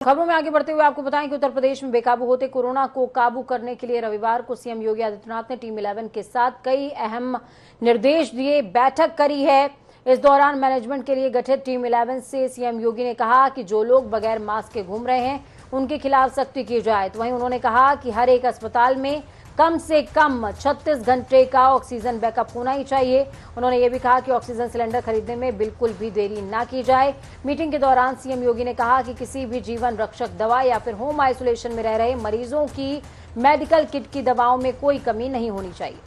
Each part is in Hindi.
खबरों में आगे बढ़ते हुए आपको बताएं कि उत्तर प्रदेश में बेकाबू होते कोरोना को काबू करने के लिए रविवार को सीएम योगी आदित्यनाथ ने टीम 11 के साथ कई अहम निर्देश दिए, बैठक करी है। इस दौरान मैनेजमेंट के लिए गठित टीम 11 से सीएम योगी ने कहा कि जो लोग बगैर मास्क के घूम रहे हैं उनके खिलाफ सख्ती की जाए। तो वहीं उन्होंने कहा कि हर एक अस्पताल में कम से कम 36 घंटे का ऑक्सीजन बैकअप होना ही चाहिए। उन्होंने ये भी कहा कि ऑक्सीजन सिलेंडर खरीदने में बिल्कुल भी देरी ना की जाए। मीटिंग के दौरान सीएम योगी ने कहा कि किसी भी जीवन रक्षक दवा या फिर होम आइसोलेशन में रह रहे मरीजों की मेडिकल किट की दवाओं में कोई कमी नहीं होनी चाहिए।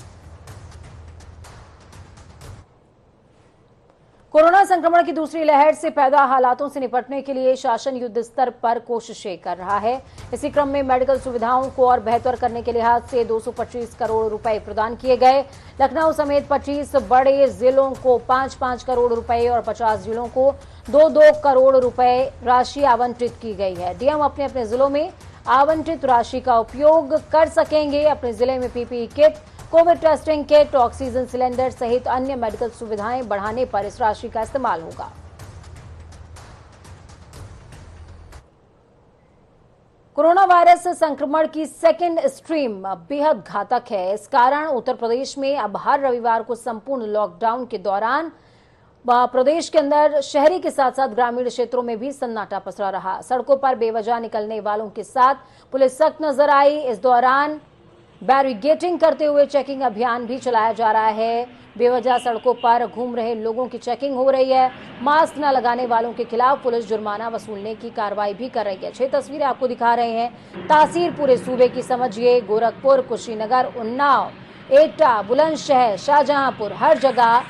कोरोना संक्रमण की दूसरी लहर से पैदा हालातों से निपटने के लिए शासन युद्ध स्तर पर कोशिशें कर रहा है। इसी क्रम में मेडिकल सुविधाओं को और बेहतर करने के लिहाज से 225 करोड़ रुपए प्रदान किए गए। लखनऊ समेत 25 बड़े जिलों को 5-5 करोड़ रुपए और 50 जिलों को 2-2 करोड़ रुपए राशि आवंटित की गई है। डीएम अपने अपने जिलों में आवंटित राशि का उपयोग कर सकेंगे। अपने जिले में PPE kit, Covid testing kit, oxygen cylinder सहित अन्य मेडिकल सुविधाएं बढ़ाने पर इस राशि का इस्तेमाल होगा। कोरोना वायरस संक्रमण की सेकेंड स्ट्रीम बेहद घातक है। इस कारण उत्तर प्रदेश में अब हर रविवार को संपूर्ण लॉकडाउन के दौरान प्रदेश के अंदर शहरी के साथ साथ ग्रामीण क्षेत्रों में भी सन्नाटा पसरा रहा। सड़कों पर बेवजह निकलने वालों के साथ पुलिस सख्त नजर आई। इस दौरान बैरिकेडिंग करते हुए चेकिंग अभियान भी चलाया जा रहा है। बेवजह सड़कों पर घूम रहे लोगों की चेकिंग हो रही है। मास्क न लगाने वालों के खिलाफ पुलिस जुर्माना वसूलने की कार्रवाई भी कर रही है। 6 तस्वीरें आपको दिखा रहे हैं। तासीर पूरे सूबे की समझिए। गोरखपुर, कुशीनगर, उन्नाव, एटा, बुलंदशहर, शाहजहांपुर, हर जगह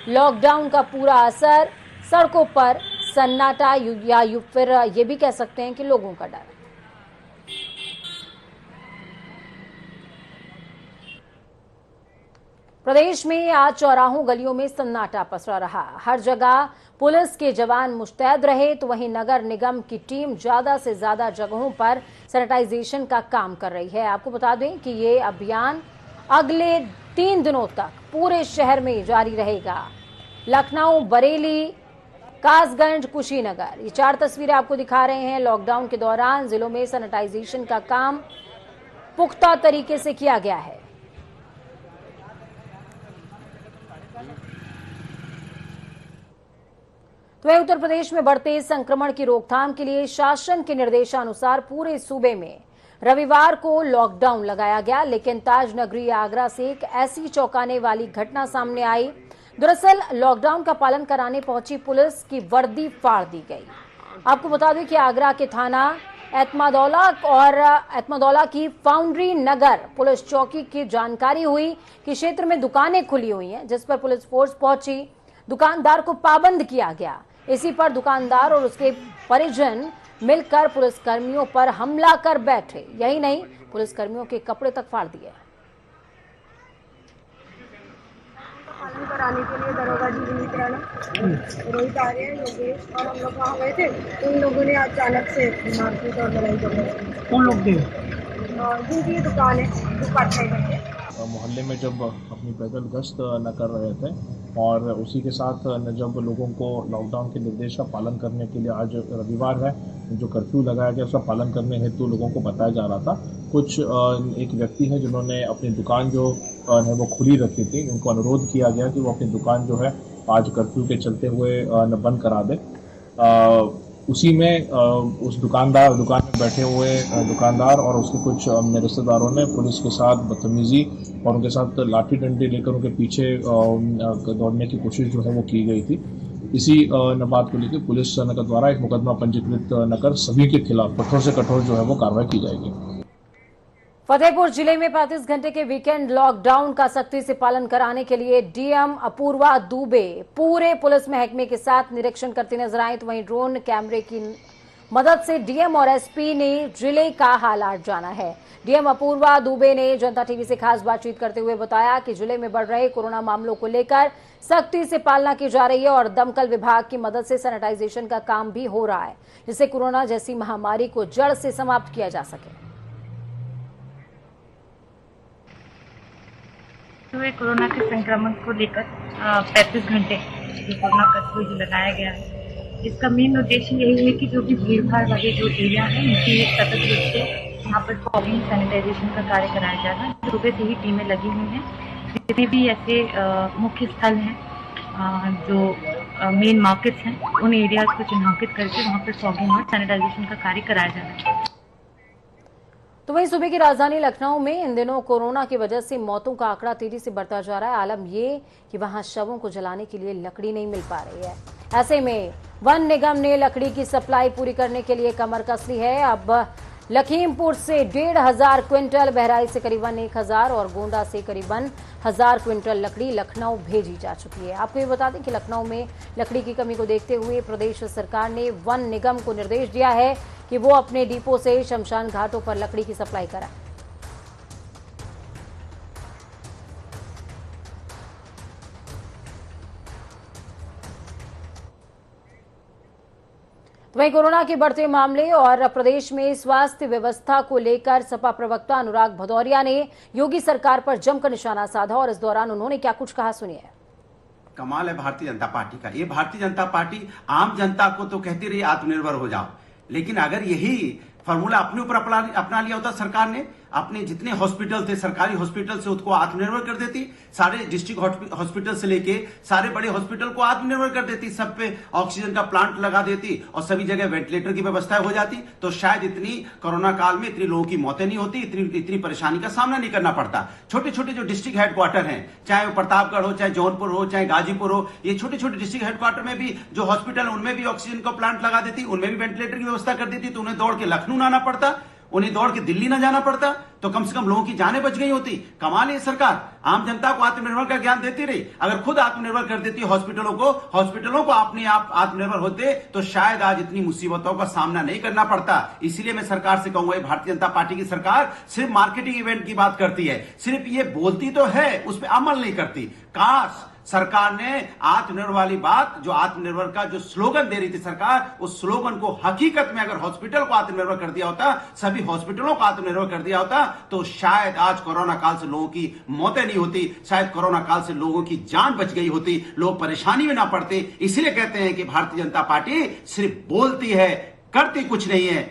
लॉकडाउन का पूरा असर। सड़कों पर सन्नाटा या फिर ये भी कह सकते हैं कि लोगों का डर। प्रदेश में आज चौराहों गलियों में सन्नाटा पसरा रहा। हर जगह पुलिस के जवान मुस्तैद रहे, तो वहीं नगर निगम की टीम ज्यादा से ज्यादा जगहों पर सैनिटाइजेशन का काम कर रही है। आपको बता दें कि ये अभियान अगले 3 दिनों तक पूरे शहर में जारी रहेगा। लखनऊ, बरेली, कासगंज, कुशीनगर, ये 4 तस्वीरें आपको दिखा रहे हैं। लॉकडाउन के दौरान जिलों में सैनिटाइजेशन का काम पुख्ता तरीके से किया गया है। तो वहीं उत्तर प्रदेश में बढ़ते संक्रमण की रोकथाम के लिए शासन के निर्देशानुसार पूरे सूबे में रविवार को लॉकडाउन लगाया गया। लेकिन ताज नगरी आगरा से एक ऐसी चौंकाने वाली घटना सामने आई। दरअसल लॉकडाउन का पालन कराने पहुंची पुलिस की वर्दी फाड़ दी गई। आपको बता दें कि आगरा के थाना एतमादौला की फाउंड्री नगर पुलिस चौकी की जानकारी हुई कि क्षेत्र में दुकानें खुली हुई हैं, जिस पर पुलिस फोर्स पहुंची। दुकानदार को पाबंद किया गया। इसी पर दुकानदार और उसके परिजन मिलकर पुलिसकर्मियों पर हमला कर बैठे। यही नहीं, पुलिसकर्मियों के कपड़े तक फाड़ दिए। पालन कराने के लिए दरोगा जी विनीत राणा, रोहित आर्य, योगेश और हम लोग वहाँ गए थे, तो इन लोगों ने अचानक से मारपीट और लड़ाई झगड़ा। कौन लोग थे? जिनकी ये दुकान है, जो पार्टनर करके मोहल्ले में जब अपनी पैदल गश्त न कर रहे थे और उसी के साथ जब लोगों को लॉकडाउन के निर्देश का पालन करने के लिए आज रविवार है, जो कर्फ्यू लगाया गया उसका पालन करने हेतु लोगों को बताया जा रहा था। कुछ एक व्यक्ति है जिन्होंने अपनी दुकान जो है वो खुली रखी थी, उनको अनुरोध किया गया कि वो अपनी दुकान जो है आज कर्फ्यू के चलते हुए बंद करा दे। उसी में उस दुकान में बैठे हुए दुकानदार और उसके कुछ रिश्तेदारों ने पुलिस के साथ बदतमीजी और उनके साथ लाठी डंडे लेकर उनके पीछे दौड़ने की कोशिश जो है वो की गई थी। इसी बात को लेकर पुलिस के द्वारा एक मुकदमा पंजीकृत न कर सभी के खिलाफ कठोर से कठोर जो है वो कार्रवाई की जाएगी। फतेहपुर जिले में 35 घंटे के वीकेंड लॉकडाउन का सख्ती से पालन कराने के लिए डीएम अपूर्वा दुबे पूरे पुलिस महकमे के साथ निरीक्षण करती नजर आई। तो वहीं ड्रोन कैमरे की मदद से डीएम और एसपी ने जिले का हालात जाना है। डीएम अपूर्वा दुबे ने जनता टीवी से खास बातचीत करते हुए बताया कि जिले में बढ़ रहे कोरोना मामलों को लेकर सख्ती से पालना की जा रही है और दमकल विभाग की मदद से सैनिटाइजेशन का काम भी हो रहा है, जिससे कोरोना जैसी महामारी को जड़ से समाप्त किया जा सके। कोरोना के संक्रमण को लेकर 35 घंटे कोरोना कर्फ्यू लगाया गया है। इसका मेन उद्देश्य यही है कि जो भी भीड़ भाड़ वाले जो एरिया है इनकी सतत रूप से यहाँ पर फॉगिंग सैनिटाइजेशन का कार्य कराया जा रहा है। सुबह से ही टीमें लगी हुई हैं। जितने भी ऐसे मुख्य स्थल हैं जो मेन मार्केट्स हैं उन एरियाज को चिन्हांकित करके वहाँ पर फॉगिंग और सैनिटाइजेशन का कार्य कराया जा रहा है। तो वहीं सूबे की राजधानी लखनऊ में इन दिनों कोरोना की वजह से मौतों का आंकड़ा तेजी से बढ़ता जा रहा है। आलम ये कि वहां शवों को जलाने के लिए लकड़ी नहीं मिल पा रही है। ऐसे में वन निगम ने लकड़ी की सप्लाई पूरी करने के लिए कमर कस ली है। अब लखीमपुर से 1,500 क्विंटल, बहराइच से करीबन 1,000 और गोंडा से करीबन 1,000 क्विंटल लकड़ी लखनऊ भेजी जा चुकी है। आपको ये बता दें कि लखनऊ में लकड़ी की कमी को देखते हुए प्रदेश सरकार ने वन निगम को निर्देश दिया है कि वो अपने डिपो से शमशान घाटों पर लकड़ी की सप्लाई कराएं। वहीं कोरोना के बढ़ते मामले और प्रदेश में स्वास्थ्य व्यवस्था को लेकर सपा प्रवक्ता अनुराग भदौरिया ने योगी सरकार पर जमकर निशाना साधा और इस दौरान उन्होंने क्या कुछ कहा, सुनिए। कमाल है भारतीय जनता पार्टी का। ये भारतीय जनता पार्टी आम जनता को तो कहती रही आत्मनिर्भर हो जाओ, लेकिन अगर यही फॉर्मूला अपने ऊपर अपना लिया होता सरकार ने, अपने जितने हॉस्पिटल थे सरकारी हॉस्पिटल से उसको आत्मनिर्भर कर देती, सारे डिस्ट्रिक्ट हॉस्पिटल से लेके सारे बड़े हॉस्पिटल को आत्मनिर्भर कर देती, सब पे ऑक्सीजन का प्लांट लगा देती और सभी जगह वेंटिलेटर की व्यवस्था हो जाती, तो शायद इतनी कोरोना काल में इतनी लोगों की मौतें नहीं होती, इतनी परेशानी का सामना नहीं करना पड़ता। छोटे छोटे जो डिस्ट्रिक्ट हेडक्वार्टर हैं, चाहे वो प्रतापगढ़ हो, चाहे जौनपुर हो, चाहे गाजीपुर हो, ये छोटे छोटे डिस्ट्रिक्ट हेडक्वार्टर में भी जो हॉस्पिटल उनमें भी ऑक्सीजन का प्लांट लगा देती, उनमें भी वेंटिलेटर की व्यवस्था कर देती, तो उन्हें दौड़ के लखनऊ आना पड़ता, उन्हें दौड़ के दिल्ली ना जाना पड़ता, तो कम से कम लोगों की जानें बच गई होती। कमाल है सरकार, आम जनता को आत्मनिर्भर का ज्ञान देती रही। अगर खुद आत्मनिर्भर कर देती हॉस्पिटलों को अपने आप आत्मनिर्भर होते तो शायद आज इतनी मुसीबतों का सामना नहीं करना पड़ता। इसीलिए मैं सरकार से कहूंगा, भारतीय जनता पार्टी की सरकार सिर्फ मार्केटिंग इवेंट की बात करती है, सिर्फ ये बोलती तो है, उस पर अमल नहीं करती। काश सरकार ने आत्मनिर्भर वाली बात, जो आत्मनिर्भर का जो स्लोगन दे रही थी सरकार, उस स्लोगन को हकीकत में अगर हॉस्पिटल को आत्मनिर्भर कर दिया होता, सभी हॉस्पिटलों को आत्मनिर्भर कर दिया होता, तो शायद आज कोरोना काल से लोगों की मौतें नहीं होती, शायद कोरोना काल से लोगों की जान बच गई होती, लोग परेशानी में ना पड़ते। इसलिए कहते हैं कि भारतीय जनता पार्टी सिर्फ बोलती है, करती कुछ नहीं है।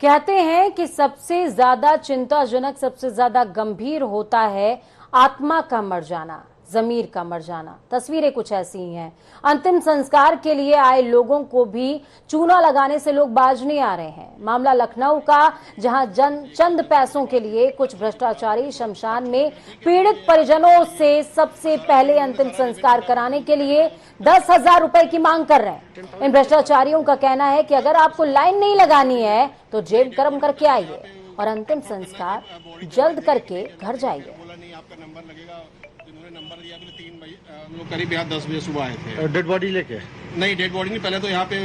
कहते हैं कि सबसे ज्यादा चिंताजनक, सबसे ज्यादा गंभीर होता है आत्मा का मर जाना, जमीर का मर जाना। तस्वीरें कुछ ऐसी ही हैं। अंतिम संस्कार के लिए आए लोगों को भी चूना लगाने से लोग बाज नहीं आ रहे हैं। मामला लखनऊ का, जहां चंद पैसों के लिए कुछ भ्रष्टाचारी शमशान में पीड़ित परिजनों से सबसे पहले अंतिम संस्कार कराने के लिए 10,000 रुपए की मांग कर रहे हैं। इन भ्रष्टाचारियों का कहना है कि अगर आपको लाइन नहीं लगानी है तो जेब गर्म करके आइए और अंतिम संस्कार जल्द करके घर जाइए। आपका नंबर लगेगा, इन्होंने नंबर दिया, 3 बजे हम लोग करीब यहाँ 10 बजे सुबह आए थे। डेड बॉडी लेके? नहीं, डेड बॉडी नहीं, पहले तो यहाँ पे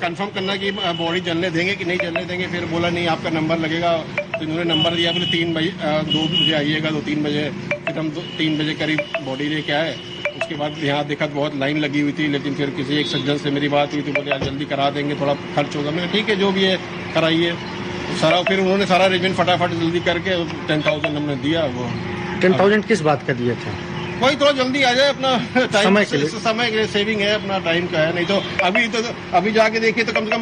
कंफर्म करना कि बॉडी जलने देंगे कि नहीं जलने देंगे, फिर बोला नहीं आपका नंबर लगेगा, तो इन्होंने नंबर दिया, बोले 3 बजे 2 बजे आइएगा, तो 3 बजे, फिर हम 3 बजे करीब बॉडी लेके आए। उसके बाद यहाँ देखा तो बहुत लाइन लगी हुई थी, लेकिन फिर किसी एक सज्जन से मेरी बात हुई थी, बोले यार जल्दी करा देंगे, थोड़ा खर्च होगा। मैंने ठीक है जो भी है कराइए सारा, फिर उन्होंने सारा अरेंजमेंट फटाफट जल्दी करके 10,000 हमने दिया। वो 10,000 किस बात का दिए थे? वही थोड़ा जल्दी आ जाए, अपना टाइम समय के लिए सेविंग है, अपना टाइम का है। नहीं तो अभी जाके देखिए तो कम से कम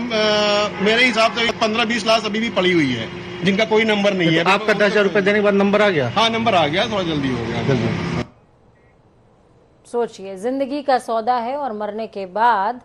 मेरे हिसाब से 15-20 लाख अभी भी पड़ी हुई है जिनका कोई नंबर नहीं है। आपका 10,000 रुपए देने के बाद नंबर आ गया? हाँ, नंबर आ गया, थोड़ा जल्दी हो गया। सोचिए, जिंदगी का सौदा है और मरने के बाद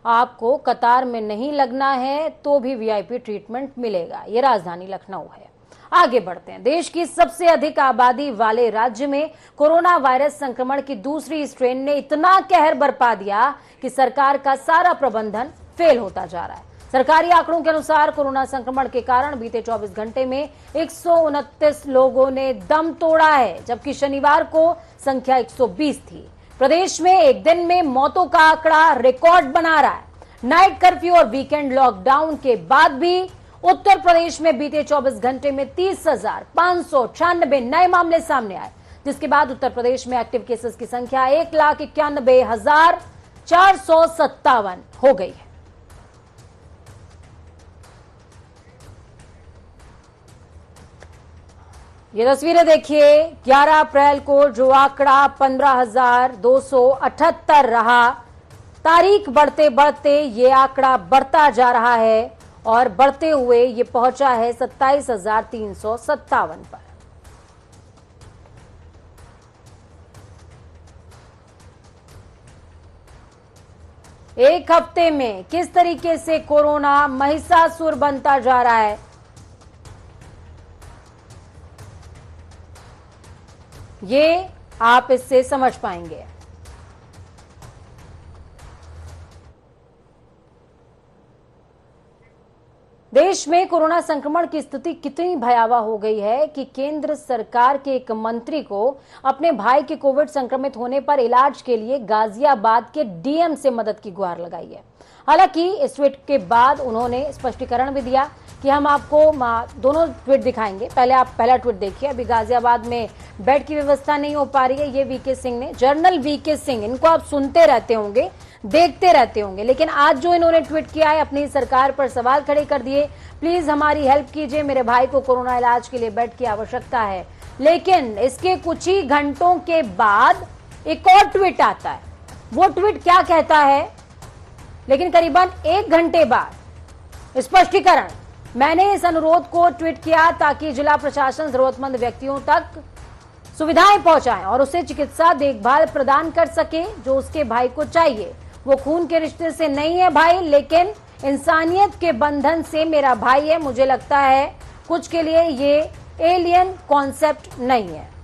आपको कतार में नहीं लगना है तो भी वीआईपी ट्रीटमेंट मिलेगा। ये राजधानी लखनऊ है। आगे बढ़ते हैं। देश की सबसे अधिक आबादी वाले राज्य में कोरोना वायरस संक्रमण की दूसरी स्ट्रेन ने इतना कहर बरपा दिया कि सरकार का सारा प्रबंधन फेल होता जा रहा है। सरकारी आंकड़ों के अनुसार कोरोना संक्रमण के कारण बीते 24 घंटे में 129 लोगों ने दम तोड़ा है, जबकि शनिवार को संख्या 120 थी। प्रदेश में एक दिन में मौतों का आंकड़ा रिकॉर्ड बना रहा है। नाइट कर्फ्यू और वीकेंड लॉकडाउन के बाद भी उत्तर प्रदेश में बीते 24 घंटे में 30,596 नए मामले सामने आए, जिसके बाद उत्तर प्रदेश में एक्टिव केसेस की संख्या 1,91,457 हो गई है। ये तस्वीरें देखिए। 11 अप्रैल को जो आंकड़ा 15,278 रहा, तारीख बढ़ते बढ़ते ये आंकड़ा बढ़ता जा रहा है और बढ़ते हुए ये पहुंचा है 27,357 पर। एक हफ्ते में किस तरीके से कोरोना महिषासुर बनता जा रहा है, ये आप इससे समझ पाएंगे। देश में कोरोना संक्रमण की स्थिति कितनी भयावह हो गई है कि केंद्र सरकार के एक मंत्री को अपने भाई के कोविड संक्रमित होने पर इलाज के लिए गाजियाबाद के डीएम से मदद की गुहार लगाई है। हालांकि इस ट्वीट के बाद उन्होंने स्पष्टीकरण भी दिया कि हम आपको दोनों ट्वीट दिखाएंगे। पहले आप पहला ट्वीट देखिए। अभी गाजियाबाद में बेड की व्यवस्था नहीं हो पा रही है, ये वीके सिंह ने, जनरल वीके सिंह, इनको आप सुनते रहते होंगे, देखते रहते होंगे, लेकिन आज जो इन्होंने ट्वीट किया है, अपनी सरकार पर सवाल खड़े कर दिए। प्लीज हमारी हेल्प कीजिए, मेरे भाई को कोरोना इलाज के लिए बेड की आवश्यकता है। लेकिन इसके कुछ ही घंटों के बाद एक और ट्वीट आता है। वो ट्वीट क्या कहता है, लेकिन करीबन 1 घंटे बाद स्पष्टीकरण। मैंने इस अनुरोध को ट्वीट किया ताकि जिला प्रशासन जरूरतमंद व्यक्तियों तक सुविधाएं पहुंचाएं और उसे चिकित्सा देखभाल प्रदान कर सके जो उसके भाई को चाहिए। वो खून के रिश्ते से नहीं है भाई, लेकिन इंसानियत के बंधन से मेरा भाई है। मुझे लगता है कुछ के लिए ये एलियन कॉन्सेप्ट नहीं है।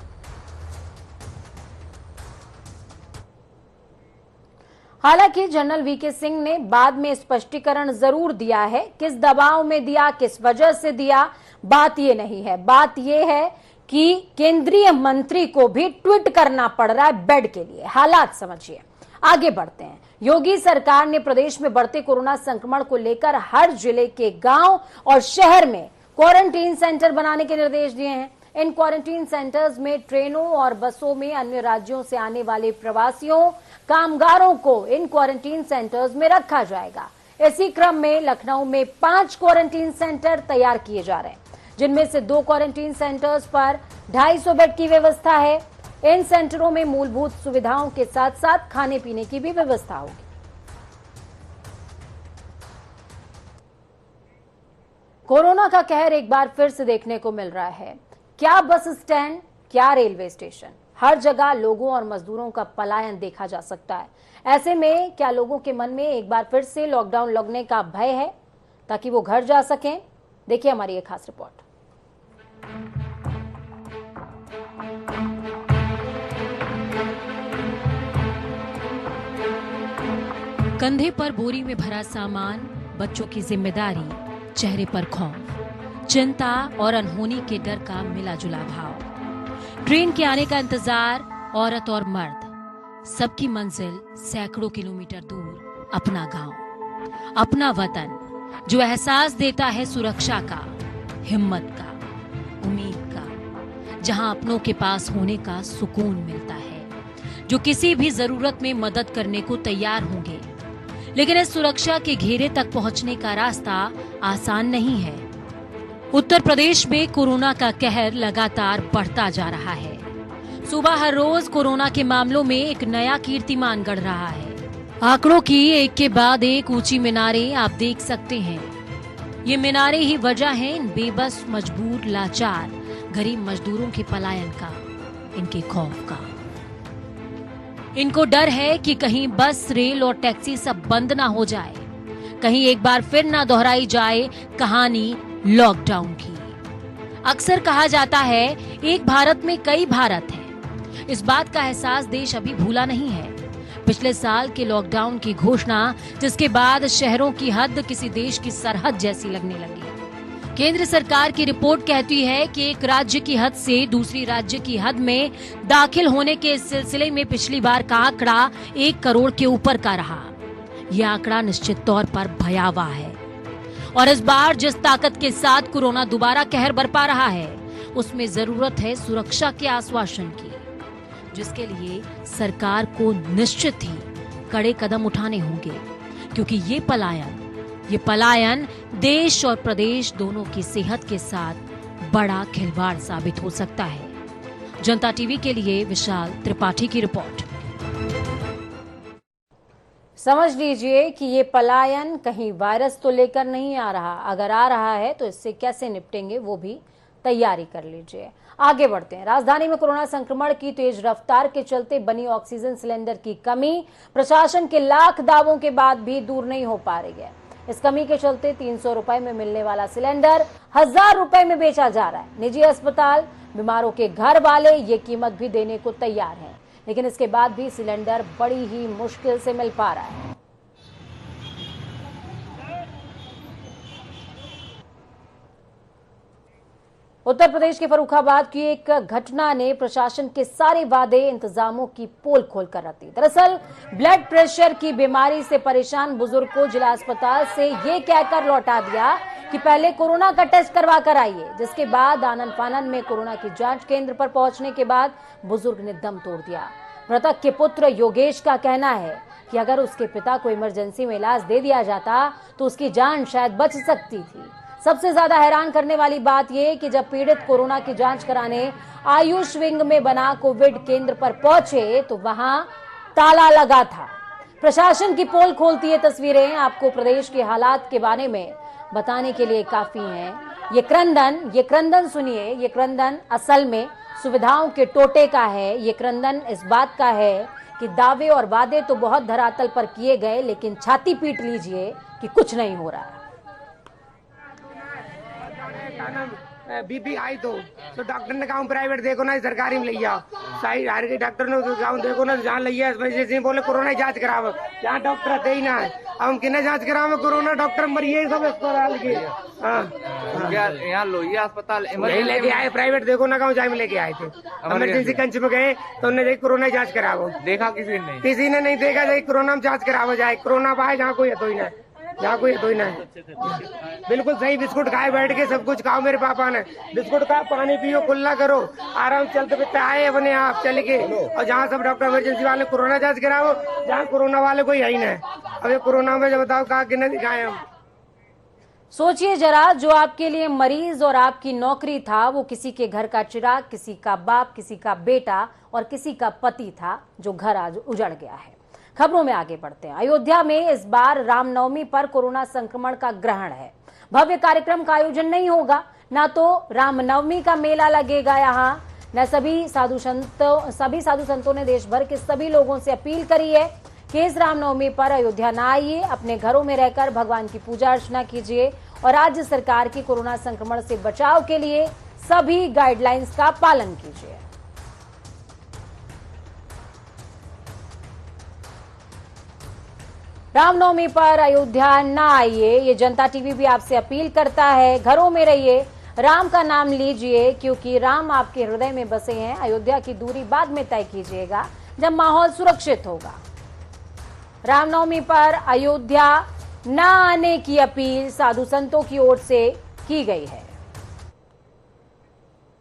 हालांकि जनरल वीके सिंह ने बाद में स्पष्टीकरण जरूर दिया है। किस दबाव में दिया, किस वजह से दिया, बात ये नहीं है। बात ये है कि केंद्रीय मंत्री को भी ट्वीट करना पड़ रहा है बेड के लिए। हालात समझिए। आगे बढ़ते हैं। योगी सरकार ने प्रदेश में बढ़ते कोरोना संक्रमण को लेकर हर जिले के गांव और शहर में क्वारंटीन सेंटर बनाने के निर्देश दिए हैं। इन क्वारंटीन सेंटर्स में ट्रेनों और बसों में अन्य राज्यों से आने वाले प्रवासियों, कामगारों को इन क्वारंटीन सेंटर्स में रखा जाएगा। इसी क्रम में लखनऊ में 5 क्वारंटीन सेंटर तैयार किए जा रहे हैं, जिनमें से 2 क्वारंटीन सेंटर्स पर 250 बेड की व्यवस्था है। इन सेंटरों में मूलभूत सुविधाओं के साथ साथ खाने पीने की भी व्यवस्था होगी। कोरोना का कहर एक बार फिर से देखने को मिल रहा है। क्या बस स्टैंड, क्या रेलवे स्टेशन, हर जगह लोगों और मजदूरों का पलायन देखा जा सकता है। ऐसे में क्या लोगों के मन में एक बार फिर से लॉकडाउन लगने का भय है ताकि वो घर जा सकें? देखिए हमारी एक खास रिपोर्ट। कंधे पर बोरी में भरा सामान, बच्चों की जिम्मेदारी, चेहरे पर खौफ, चिंता और अनहोनी के डर का मिला जुला भाव। ट्रेन के आने का इंतजार, औरत और मर्द, सबकी मंजिल सैकड़ों किलोमीटर दूर अपना गांव, अपना वतन, जो एहसास देता है सुरक्षा का, हिम्मत का, उम्मीद का, जहां अपनों के पास होने का सुकून मिलता है, जो किसी भी जरूरत में मदद करने को तैयार होंगे। लेकिन इस सुरक्षा के घेरे तक पहुंचने का रास्ता आसान नहीं है। उत्तर प्रदेश में कोरोना का कहर लगातार बढ़ता जा रहा है। सुबह हर रोज कोरोना के मामलों में एक नया कीर्तिमान गढ़ रहा है। आंकड़ों की एक के बाद एक ऊंची मीनारें आप देख सकते हैं। ये मीनारें ही वजह है इन बेबस, मजबूर, लाचार, गरीब मजदूरों के पलायन का, इनके खौफ का। इनको डर है कि कहीं बस, रेल और टैक्सी सब बंद ना हो जाए, कहीं एक बार फिर ना दोहराई जाए कहानी लॉकडाउन की। अक्सर कहा जाता है एक भारत में कई भारत हैं। इस बात का एहसास देश अभी भूला नहीं है। पिछले साल के लॉकडाउन की घोषणा, जिसके बाद शहरों की हद किसी देश की सरहद जैसी लगने लगी। केंद्र सरकार की रिपोर्ट कहती है कि एक राज्य की हद से दूसरी राज्य की हद में दाखिल होने के सिलसिले में पिछली बार का आंकड़ा 1 करोड़ के ऊपर का रहा। यह आंकड़ा निश्चित तौर पर भयावह है और इस बार जिस ताकत के साथ कोरोना दोबारा कहर बरपा रहा है, उसमें जरूरत है सुरक्षा के आश्वासन की, जिसके लिए सरकार को निश्चित ही कड़े कदम उठाने होंगे, क्योंकि ये पलायन देश और प्रदेश दोनों की सेहत के साथ बड़ा खिलवाड़ साबित हो सकता है। जनता टीवी के लिए विशाल त्रिपाठी की रिपोर्ट। समझ लीजिए कि ये पलायन कहीं वायरस तो लेकर नहीं आ रहा, अगर आ रहा है तो इससे कैसे निपटेंगे वो भी तैयारी कर लीजिए। आगे बढ़ते हैं। राजधानी में कोरोना संक्रमण की तेज रफ्तार के चलते बनी ऑक्सीजन सिलेंडर की कमी प्रशासन के लाख दावों के बाद भी दूर नहीं हो पा रही है। इस कमी के चलते 300 रुपए में मिलने वाला सिलेंडर 1000 रुपए में बेचा जा रहा है। निजी अस्पताल, बीमारों के घर वाले ये कीमत भी देने को तैयार हैं, लेकिन इसके बाद भी सिलेंडर बड़ी ही मुश्किल से मिल पा रहा है। उत्तर प्रदेश के फर्रुखाबाद की एक घटना ने प्रशासन के सारे वादे इंतजामों की पोल खोल कर रख दी। दरअसल ब्लड प्रेशर की बीमारी से परेशान बुजुर्ग को जिला अस्पताल से ये कहकर लौटा दिया कि पहले कोरोना का टेस्ट करवा कर आइए, जिसके बाद आनन फानन में कोरोना की जांच केंद्र पर पहुंचने के बाद बुजुर्ग ने दम तोड़ दिया। मृतक के पुत्र योगेश का कहना है कि अगर उसके पिता को इमरजेंसी में इलाज दे दिया जाता तो उसकी जान शायद बच सकती थी। सबसे ज्यादा हैरान करने वाली बात यह कि जब पीड़ित कोरोना की जांच कराने आयुष विंग में बना कोविड केंद्र पर पहुंचे तो वहां ताला लगा था। प्रशासन की पोल खोलती ये तस्वीरें आपको प्रदेश के हालात के बारे में बताने के लिए काफी हैं। ये क्रंदन सुनिए। ये क्रंदन असल में सुविधाओं के टोटे का है। ये क्रंदन इस बात का है कि दावे और वादे तो बहुत धरातल पर किए गए, लेकिन छाती पीट लीजिए कि कुछ नहीं हो रहा। बीपी आई तो डॉक्टर ने कहा प्राइवेट देखो ना, सरकारी में लिया सही हार के डॉक्टर ने कहा देखो ना जहाँ लिया बोले कोरोना जांच कराओ, यहाँ डॉक्टर थे ही ना, हम किन्हें जांच कराओ कोरोना, डॉक्टर मरिए सब अस्पताल के। यहाँ लोहिया अस्पताल यही लेके आए, प्राइवेट देखो ना गाँव जाए में लेके आए थे, इमरजेंसी कंच में गए तो उन्होंने कोरोना जांच कराओ, देखा किसी ने नहीं देखा, कोरोना में जांच कराओ जाए, कोरोना पाए जहाँ कोई है तो ही ना, यहाँ कोई तो ही ना। बिल्कुल सही, बिस्कुट खाए बैठ के सब कुछ खाओ, मेरे पापा ने बिस्कुट खा, पानी पियो, कुल्ला करो, आराम चलते फिरते आए अपने आप चल के, और जहाँ सब डॉक्टर इमरजेंसी वाले कोरोना जांच कराओ, जहाँ कोरोना वाले कोई है ही नहीं। अब ये कोरोना में जब बताओ कहाँ किन्हें दिखाए हम। सोचिए जरा, जो आपके लिए मरीज और आपकी नौकरी था वो किसी के घर का चिराग, किसी का बाप, किसी का बेटा और किसी का पति था, जो घर आज उजड़ गया है। खबरों में आगे बढ़ते हैं। अयोध्या में इस बार रामनवमी पर कोरोना संक्रमण का ग्रहण है। भव्य कार्यक्रम का आयोजन नहीं होगा, ना तो रामनवमी का मेला लगेगा यहाँ, न सभी साधु संतों ने देश भर के सभी लोगों से अपील करी है कि इस रामनवमी पर अयोध्या न आइए, अपने घरों में रहकर भगवान की पूजा अर्चना कीजिए और राज्य सरकार की कोरोना संक्रमण से बचाव के लिए सभी गाइडलाइंस का पालन कीजिए। रामनवमी पर अयोध्या न आइए, ये जनता टीवी भी आपसे अपील करता है। घरों में रहिए, राम का नाम लीजिए, क्योंकि राम आपके हृदय में बसे हैं। अयोध्या की दूरी बाद में तय कीजिएगा जब माहौल सुरक्षित होगा। रामनवमी पर अयोध्या न आने की अपील साधु संतों की ओर से की गई है।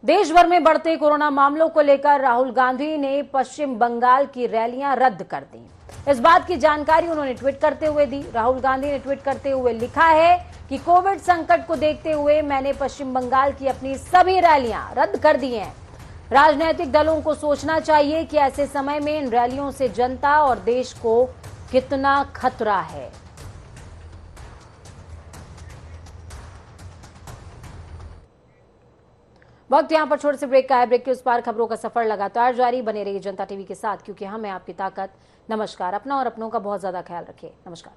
देश भर में बढ़ते कोरोना मामलों को लेकर राहुल गांधी ने पश्चिम बंगाल की रैलियां रद्द कर दी। इस बात की जानकारी उन्होंने ट्वीट करते हुए दी। राहुल गांधी ने ट्वीट करते हुए लिखा है कि कोविड संकट को देखते हुए मैंने पश्चिम बंगाल की अपनी सभी रैलियां रद्द कर दी हैं। राजनीतिक दलों को सोचना चाहिए कि ऐसे समय में इन रैलियों से जनता और देश को कितना खतरा है। वक्त यहां पर छोटे से ब्रेक का है। ब्रेक के उस पार खबरों का सफर लगातार जारी। बने रहिए जनता टीवी के साथ, क्योंकि हम हैं आपकी ताकत। नमस्कार। अपना और अपनों का बहुत ज्यादा ख्याल रखिए। नमस्कार।